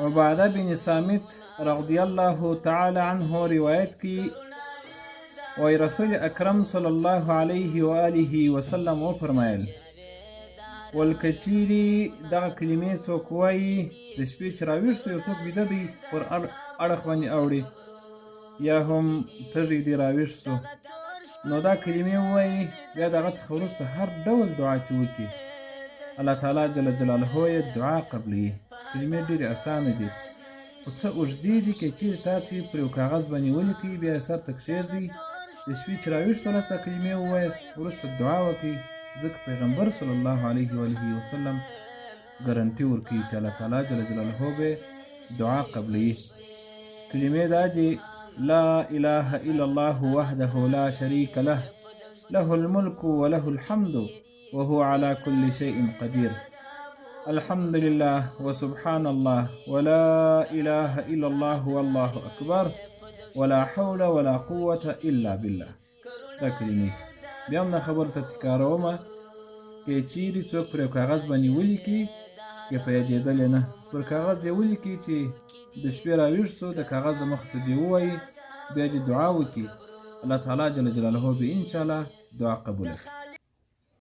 عبادہ بن صامت رضی اللہ تعالی عنہ روایت کی وی رسول اکرم صلی اللہ علیہ وآلہ وسلم وفرمایل ولکچیری دغه کلمې څوک وایي د شپې چې راویښ سو یو څوک ویده دی پر اړخ باندې اوړي یا هم تږی دی راویښ سو نو دا کلمې ووایي بیا د هغه څخه وروسته هر ډول دعا چې وکړي الله تعالی جل جلاله یې دعا قبلوي. کلمې ډېرې اسانه دي خو څه اوږدې دي که چیرې تاسې پر یو کاغذ باندې ولیکئ بیا یې سر ته کښېږدئ د شپې چې راویښ سولاست دا کلمې ووایاست وروسته دعا وکړئ ځکه پیغمبر صلی الله علیه وآله وسلم ګارنټي ورکوي چې الله تعالی جل جلاله به دعا قبلوي. کلمې دا دي لا اله الا الله وحده لا شريك له له الملك وله الحمد وهو على كل شيء قدير الحمد لله وسبحان الله ولا اله الا الله والله اكبر ولا حول ولا قوة الا بالله. دا کلمې بیا هم دا خبرو ته تکرارومه که چیرې څوک پر یو کاغذ باندې ولیکي که په یادېدل یې نه پر کاغذ دې ولیکي چې د شپې راویښ سو د کاغذ د مخه څه دې ووایي بیا دې دعا وکړي الله تعالی جل جلاله به انشاءالله دعا قبوله کړي.